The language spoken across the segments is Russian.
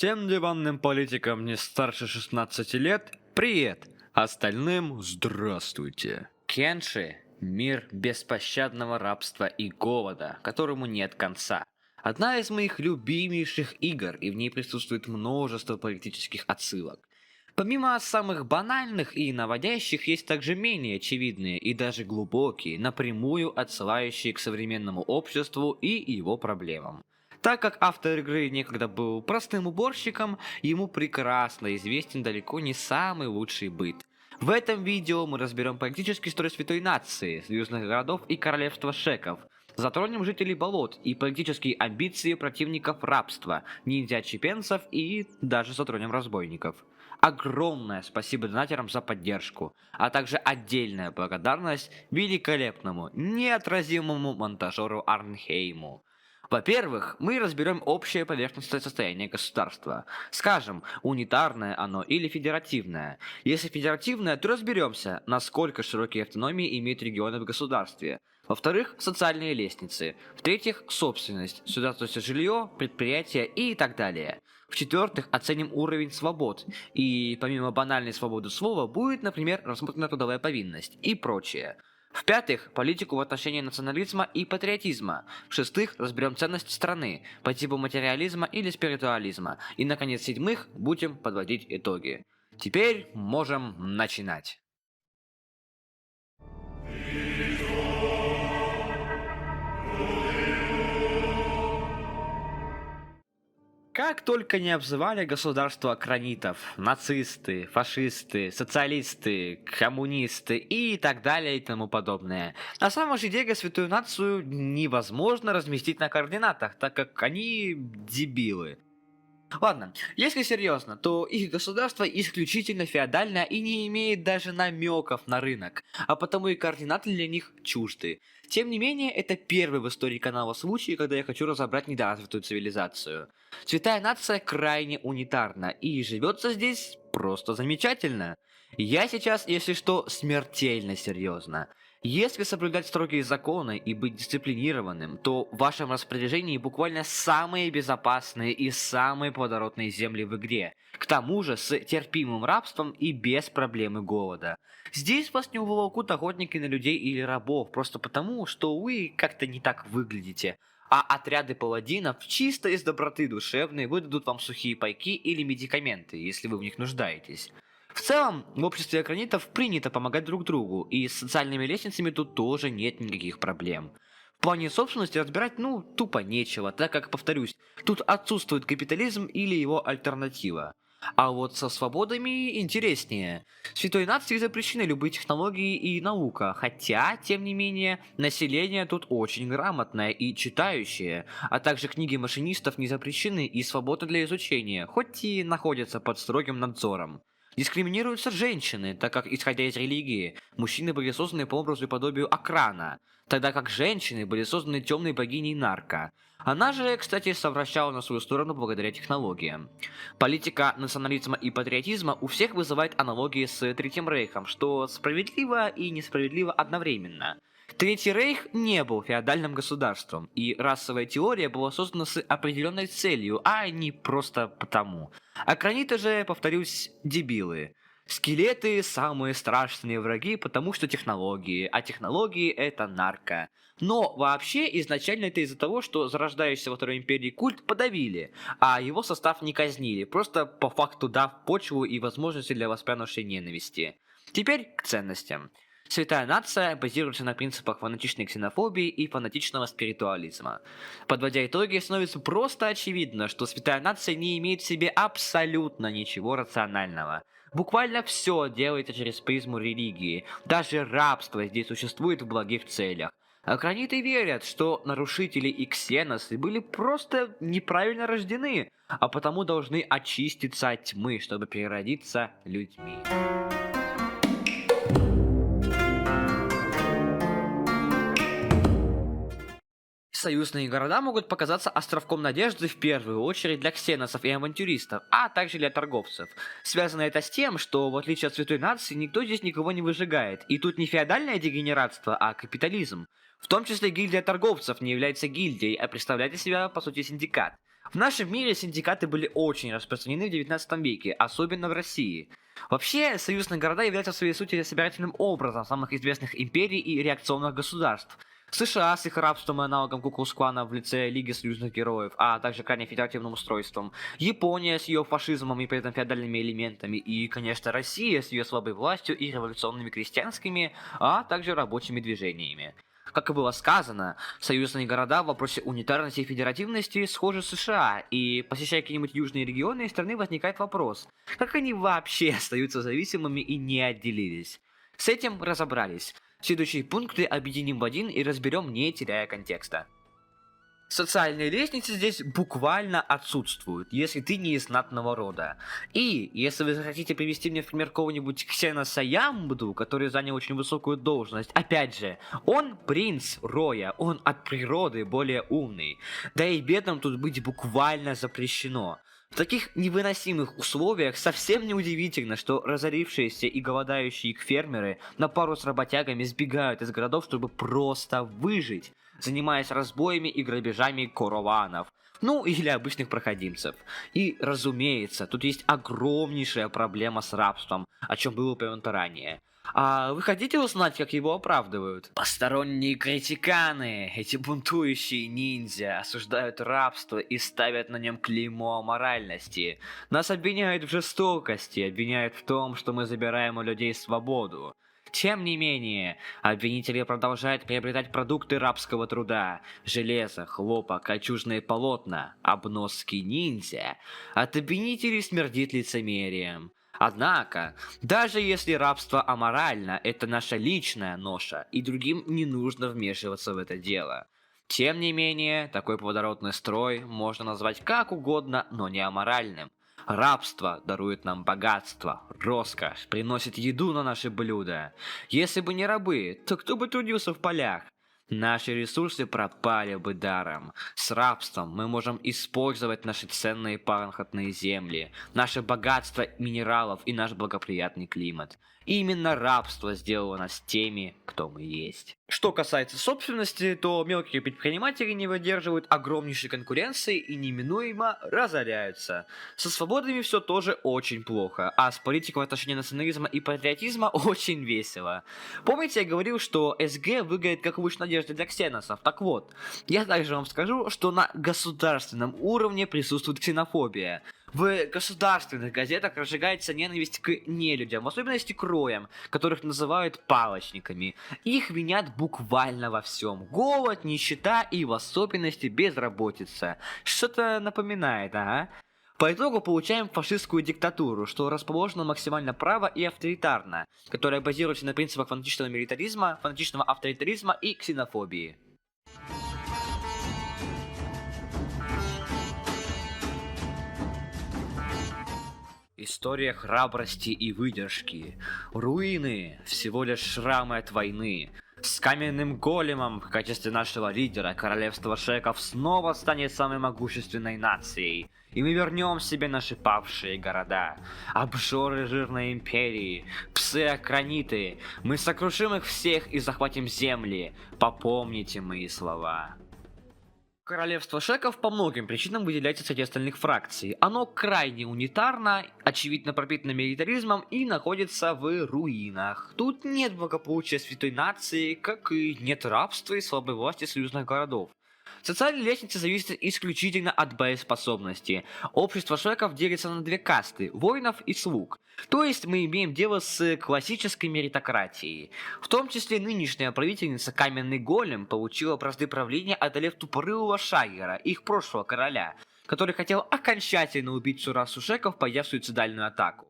Всем диванным политикам не старше 16 лет привет, остальным здравствуйте. Кенши – мир беспощадного рабства и голода, которому нет конца. Одна из моих любимейших игр, и в ней присутствует множество политических отсылок. Помимо самых банальных и наводящих, есть также менее очевидные и даже глубокие, напрямую отсылающие к современному обществу и его проблемам. Так как автор игры некогда был простым уборщиком, ему прекрасно известен далеко не самый лучший быт. В этом видео мы разберем политический строй Святой Нации, союзных городов и королевства шеков, затронем жителей болот и политические амбиции противников рабства, ниндзя-чепенцев и даже затронем разбойников. Огромное спасибо донатерам за поддержку, а также отдельная благодарность великолепному, неотразимому монтажеру Арнхейму. Во-первых, мы разберем общее поверхностное состояние государства. Скажем, унитарное оно или федеративное. Если федеративное, то разберемся, насколько широкие автономии имеют регионы в государстве. Во-вторых, социальные лестницы. В-третьих, собственность. Сюда относятся жилье, предприятия и так далее. В-четвертых, оценим уровень свобод. И помимо банальной свободы слова, будет, например, рассмотрена трудовая повинность и прочее. В-пятых, политику в отношении национализма и патриотизма. В-шестых, разберем ценности страны по типу материализма или спиритуализма. И, наконец, в-седьмых, будем подводить итоги. Теперь можем начинать. Как только не обзывали государство акронитов, нацисты, фашисты, социалисты, коммунисты и так далее и тому подобное. На самом же деле Святую Нацию невозможно разместить на координатах, так как они дебилы. Ладно, если серьезно, то их государство исключительно феодальное и не имеет даже намеков на рынок, а потому и координаты для них чужды. Тем не менее, это первый в истории канала случай, когда я хочу разобрать недоразвитую цивилизацию. Святая Нация крайне унитарна и живется здесь просто замечательно. Я сейчас, если что, смертельно серьезно. Если соблюдать строгие законы и быть дисциплинированным, то в вашем распоряжении буквально самые безопасные и самые плодородные земли в игре. К тому же с терпимым рабством и без проблемы голода. Здесь вас не уволокут охотники на людей или рабов, просто потому, что вы как-то не так выглядите. А отряды паладинов чисто из доброты душевной выдадут вам сухие пайки или медикаменты, если вы в них нуждаетесь. В целом, в обществе акронитов принято помогать друг другу, и с социальными лестницами тут тоже нет никаких проблем. В плане собственности разбирать, тупо нечего, так как, повторюсь, тут отсутствует капитализм или его альтернатива. А вот со свободами интереснее. В Святой Нации запрещены любые технологии и наука, хотя, тем не менее, население тут очень грамотное и читающее, а также книги машинистов не запрещены и свободны для изучения, хоть и находятся под строгим надзором. Дискриминируются женщины, так как, исходя из религии, мужчины были созданы по образу и подобию Акрана, тогда как женщины были созданы темной богиней Нарка. Она же, кстати, совращала на свою сторону благодаря технологиям. Политика национализма и патриотизма у всех вызывает аналогии с Третьим Рейхом, что справедливо и несправедливо одновременно. Третий Рейх не был феодальным государством, и расовая теория была создана с определенной целью, а не просто потому. Акрониты же, повторюсь, дебилы. Скелеты – самые страшные враги, потому что технологии, а технологии – это нарко. Но вообще изначально это из-за того, что зарождающийся во Второй Империи культ подавили, а его состав не казнили, просто по факту дав почву и возможности для воспрянувшей ненависти. Теперь к ценностям. Святая Нация базируется на принципах фанатичной ксенофобии и фанатичного спиритуализма. Подводя итоги, становится просто очевидно, что Святая Нация не имеет в себе абсолютно ничего рационального. Буквально все делается через призму религии. Даже рабство здесь существует в благих целях. Акрониты верят, что нарушители и ксеносы были просто неправильно рождены, а потому должны очиститься от тьмы, чтобы переродиться людьми. Союзные города могут показаться островком надежды в первую очередь для ксеносов и авантюристов, а также для торговцев. Связано это с тем, что в отличие от Святой Нации, никто здесь никого не выжигает, и тут не феодальное дегенератство, а капитализм. В том числе гильдия торговцев не является гильдией, а представляет из себя, по сути, синдикат. В нашем мире синдикаты были очень распространены в 19 веке, особенно в России. Вообще, союзные города являются в своей сути собирательным образом самых известных империй и реакционных государств. США с их рабством и аналогом Куклус-клана в лице Лиги союзных героев, а также крайне федеративным устройством. Япония с ее фашизмом и при этом феодальными элементами. И, конечно, Россия с ее слабой властью и революционными крестьянскими, а также рабочими движениями. Как и было сказано, союзные города в вопросе унитарности и федеративности схожи с США, и посещая какие-нибудь южные регионы страны возникает вопрос, как они вообще остаются зависимыми и не отделились. С этим разобрались. Следующие пункты объединим в один и разберем, не теряя контекста. Социальные лестницы здесь буквально отсутствуют, если ты не из знатного рода. И, если вы захотите привести мне в пример какого-нибудь Ксеноса Ямбду, который занял очень высокую должность, опять же, он принц Роя, он от природы более умный. Да и бедным тут быть буквально запрещено. В таких невыносимых условиях совсем не удивительно, что разорившиеся и голодающие фермеры на пару с работягами сбегают из городов, чтобы просто выжить, занимаясь разбоями и грабежами караванов, ну или обычных проходимцев. И, разумеется, тут есть огромнейшая проблема с рабством, о чем было упомянуто ранее. А вы хотите узнать, как его оправдывают? Посторонние критиканы, эти бунтующие ниндзя, осуждают рабство и ставят на нем клеймо аморальности. Нас обвиняют в жестокости, обвиняют в том, что мы забираем у людей свободу. Тем не менее, обвинители продолжают приобретать продукты рабского труда: железо, хлопок, кольчужные полотна, обноски ниндзя. От обвинителей смердит лицемерием. Однако, даже если рабство аморально, это наша личная ноша, и другим не нужно вмешиваться в это дело. Тем не менее, такой плодородный строй можно назвать как угодно, но не аморальным. Рабство дарует нам богатство, роскошь, приносит еду на наши блюда. Если бы не рабы, то кто бы трудился в полях? Наши ресурсы пропали бы даром. С рабством мы можем использовать наши ценные пахотные земли, наше богатство минералов и наш благоприятный климат. И именно рабство сделало нас теми, кто мы есть. Что касается собственности, то мелкие предприниматели не выдерживают огромнейшей конкуренции и неминуемо разоряются. Со свободами все тоже очень плохо, а с политикой в отношении национализма и патриотизма очень весело. Помните, я говорил, что СГ выглядит как луч надежды для ксеносов? Так вот, я также вам скажу, что на государственном уровне присутствует ксенофобия. В государственных газетах разжигается ненависть к нелюдям, в особенности к роям, которых называют палочниками. Их винят буквально во всем. Голод, нищета и в особенности безработица. Что-то напоминает, ага. По итогу получаем фашистскую диктатуру, что расположено максимально право и авторитарно, которая базируется на принципах фанатичного милитаризма, фанатичного авторитаризма и ксенофобии. История храбрости и выдержки. Руины — всего лишь шрамы от войны. С каменным големом в качестве нашего лидера королевство шеков снова станет самой могущественной нацией. И мы вернем себе наши павшие города. Обжоры жирной империи, псы-акраниты. Мы сокрушим их всех и захватим земли. Попомните мои слова. Королевство шеков по многим причинам выделяется среди остальных фракций. Оно крайне унитарно, очевидно пропитано милитаризмом и находится в руинах. Тут нет благополучия святой нации, как и нет рабства и слабой власти союзных городов. Социальная лестница зависит исключительно от боеспособности. Общество шеков делится на две касты – воинов и слуг. То есть мы имеем дело с классической меритократией. В том числе нынешняя правительница Каменный Голем получила бразды правления, одолев тупорылого Шагера, их прошлого короля, который хотел окончательно убить всю расу шеков, пойдя в суицидальную атаку.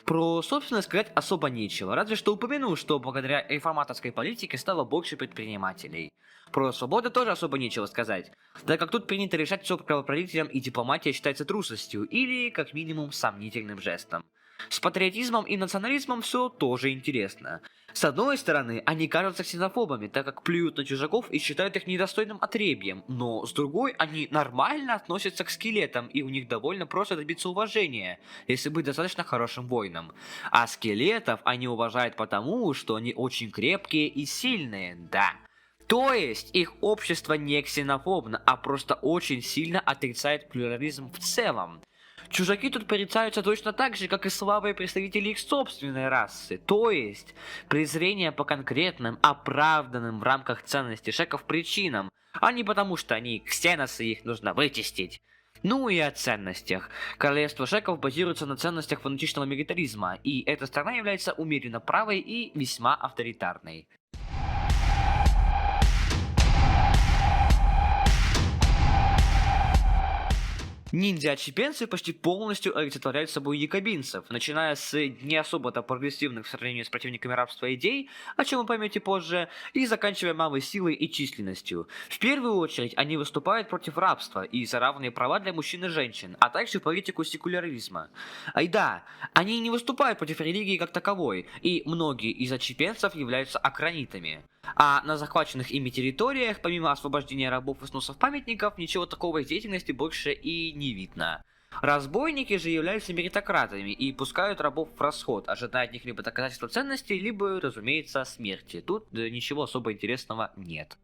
Про собственность сказать особо нечего, разве что упомянул, что благодаря реформаторской политике стало больше предпринимателей. Про свободу тоже особо нечего сказать, так как тут принято решать все правоправителям, и дипломатия считается трусостью или, как минимум, сомнительным жестом. С патриотизмом и национализмом все тоже интересно. С одной стороны, они кажутся ксенофобами, так как плюют на чужаков и считают их недостойным отребьем, но с другой, они нормально относятся к скелетам, и у них довольно просто добиться уважения, если быть достаточно хорошим воином. А скелетов они уважают потому, что они очень крепкие и сильные, да. То есть их общество не ксенофобно, а просто очень сильно отрицает плюрализм в целом. Чужаки тут порицаются точно так же, как и слабые представители их собственной расы. То есть презрение по конкретным, оправданным в рамках ценностей шеков причинам, а не потому, что они ксеносы, их нужно вычистить. Ну и о ценностях. Королевство шеков базируется на ценностях фанатичного милитаризма, и эта страна является умеренно правой и весьма авторитарной. Ниндзя-отщепенцы почти полностью олицетворяют собой якобинцев, начиная с не особо-то прогрессивных в сравнении с противниками рабства идей, о чем вы поймете позже, и заканчивая малой силой и численностью. В первую очередь они выступают против рабства и за равные права для мужчин и женщин, а также политику секуляризма. Ай да, они не выступают против религии как таковой, и многие из отщепенцев являются акронитами. А на захваченных ими территориях, помимо освобождения рабов и сносов памятников, ничего такого из деятельности больше и не видно. Разбойники же являются меритократами и пускают рабов в расход, ожидая от них либо доказательства ценностей, либо, разумеется, смерти. Тут ничего особо интересного нет.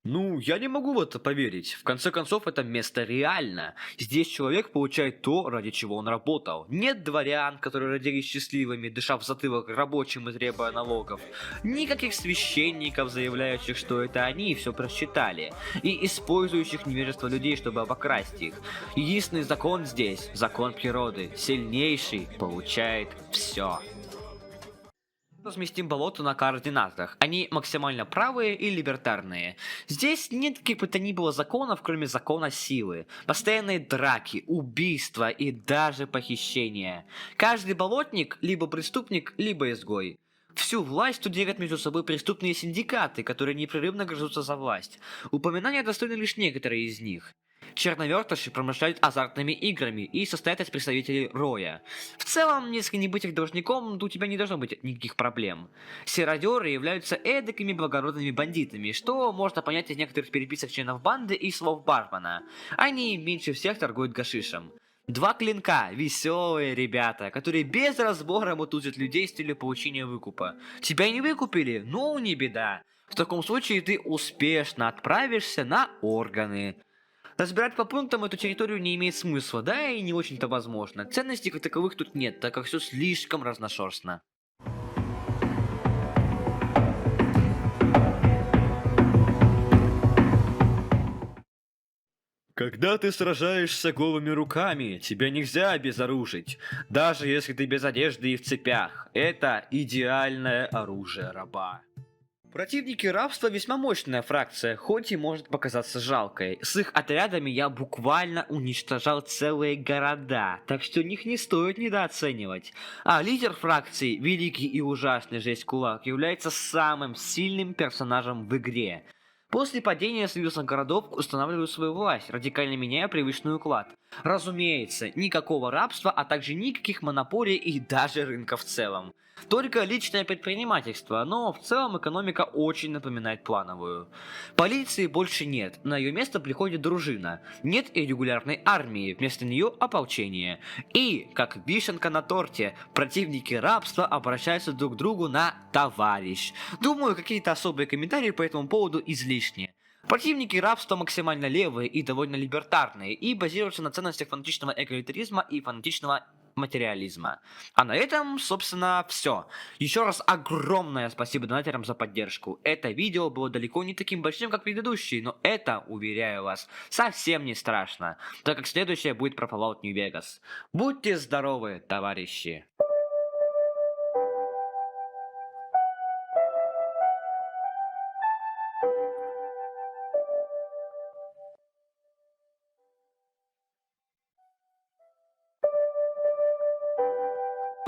Ну, я не могу в это поверить. В конце концов, это место реально. Здесь человек получает то, ради чего он работал. Нет дворян, которые родились счастливыми, дыша в затылок рабочим и требуя налогов. Никаких священников, заявляющих, что это они все просчитали. И использующих невежество людей, чтобы обокрасть их. Единственный закон здесь, закон природы. Сильнейший получает все. Разместим болото на координатах. Они максимально правые и либертарные. Здесь нет каких бы то ни было законов, кроме закона силы. Постоянные драки, убийства и даже похищения. Каждый болотник либо преступник, либо изгой. Всю власть тут делят между собой преступные синдикаты, которые непрерывно грызутся за власть. Упоминания достойны лишь некоторые из них. Черновертыши промышляют азартными играми и состоят из представителей Роя. В целом, если не быть их должником, то у тебя не должно быть никаких проблем. Серодеры являются эдакими благородными бандитами, что можно понять из некоторых переписок членов банды и слов Бармана. Они меньше всех торгуют гашишем. Два клинка, веселые ребята, которые без разбора мутузят людей с целью получения выкупа. Тебя не выкупили? Ну, не беда. В таком случае ты успешно отправишься на органы. Разбирать по пунктам эту территорию не имеет смысла, да и не очень-то возможно. Ценностей как таковых тут нет, так как все слишком разношерстно. Когда ты сражаешься голыми руками, тебя нельзя обезоружить, даже если ты без одежды и в цепях. Это идеальное оружие раба. Противники рабства весьма мощная фракция, хоть и может показаться жалкой. С их отрядами я буквально уничтожал целые города, так что их не стоит недооценивать. А лидер фракции, великий и ужасный Жесть Кулак, является самым сильным персонажем в игре. После падения союзных городов устанавливают свою власть, радикально меняя привычный уклад. Разумеется, никакого рабства, а также никаких монополий и даже рынка в целом. Только личное предпринимательство, но в целом экономика очень напоминает плановую. Полиции больше нет, на ее место приходит дружина. Нет и регулярной армии, вместо нее ополчение. И, как вишенка на торте, противники рабства обращаются друг к другу на «товарищ». Думаю, какие-то особые комментарии по этому поводу излишни. Противники рабства максимально левые и довольно либертарные, и базируются на ценностях фанатичного эгалитаризма и фанатичного материализма. А на этом, собственно, все. Еще раз огромное спасибо донатерам за поддержку. Это видео было далеко не таким большим, как предыдущие, но это, уверяю вас, совсем не страшно, так как следующее будет про Fallout New Vegas. Будьте здоровы, товарищи!